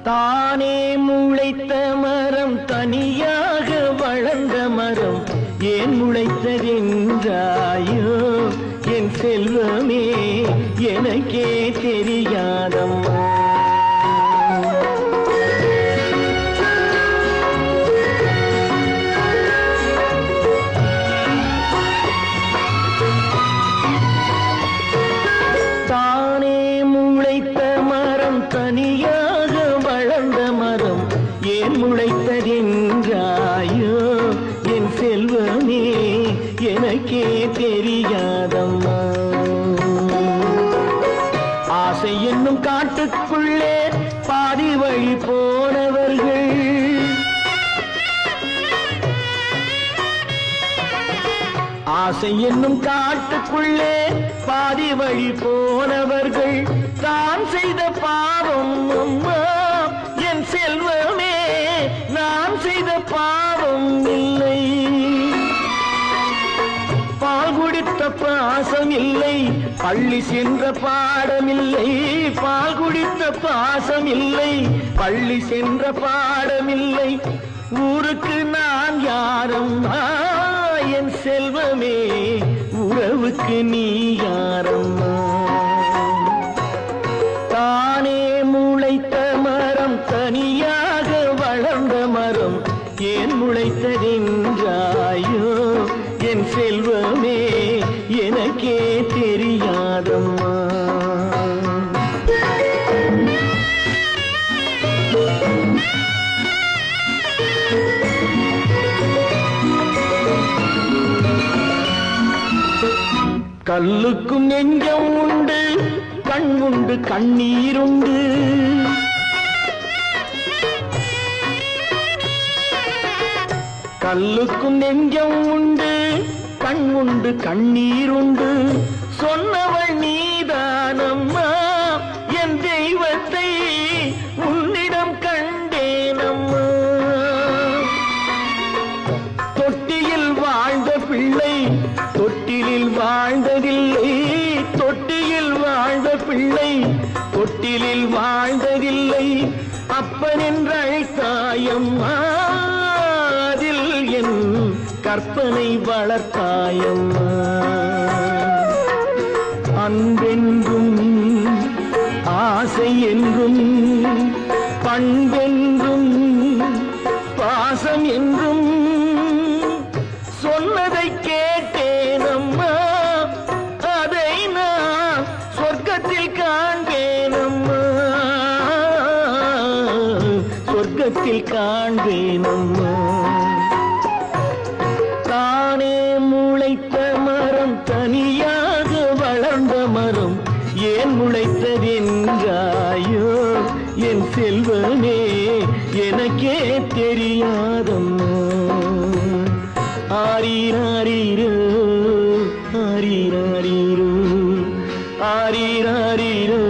தானே முளைத்த மரம் தனியாக வளர்ந்த மரம் ஏன் முளைத்ததென்றாயோ என் செல்வமே எனக்கே தெரியாதம்மா. தானே முளைத்த மரம் தனியாக வளர்ந்த மரம் ஏன் முளைத்ததென்றாயோ என் செல்வமே எனக்கே தெரியாதம்மா. ஆசை என்னும் காட்டுக்குள்ளே பாதி வழி போனவர்கள் ஆசை என்னும் காட்டுக்குள்ளே பாதி வழி போனவர்கள் தான் செய்த பாவம் அம்மா என் செல்வமே நான் செய்த பாவம் இல்லை. பால் குடித்த பாசம் இல்லை பள்ளி சென்ற பாடமில்லை. பால் குடித்த பாசம் இல்லை பள்ளி சென்ற பாடமில்லை. ஊருக்கு நான் யாரம்மா என் செல்வமே உறவுக்கு நீ யாரம்மா. தானே முளைத்த மரம் தனியாக வளர்ந்த மரம் ஏன் முளைத்ததென்றாயோ என் செல்வமே எனக்கே தெரியாதம்மா. கல்லுக்கும் நெஞ்சம் உண்டு கண் உண்டு கண்ணீருண்டு. கல்லுக்கும் நெஞ்சம் உண்டு கண் உண்டு கண்ணீருண்டு. சொன்னவள் நீதானம்மா என் தெய்வத்தை உன்னிடம் கண்டேனம்மா. தொட்டியில் வாழ்ந்த பிள்ளை தொட்டிலில் வாழ்ந்ததில்லை. தொட்டியில் வாழ்ந்த பிள்ளை தொட்டிலில் வாழ்ந்ததில்லை. அப்பன் என்று அழைத்தாயம்மா அதில் என் கற்பனை வளர்த்தாயம்மா. அன்பென்றும் ஆசை என்றும் பண்பென்றும் பாசம் என்றும் சொன்னதை கேட்டேனம்மா. அதை நான் சொர்க்கத்தில் காண்பேனம்மா. சொர்க்கத்தில் காண்பேனம்மா. தானே முளைத்த மரம் தனியாக வளர்ந்த மரம் ஏன் முளைத்ததென்றாயோ என் செல்வமே எனக்கே தெரியாதம்மா. ஆரீராரீரோ ஆரீராரீரோ ஆரீராரீரோ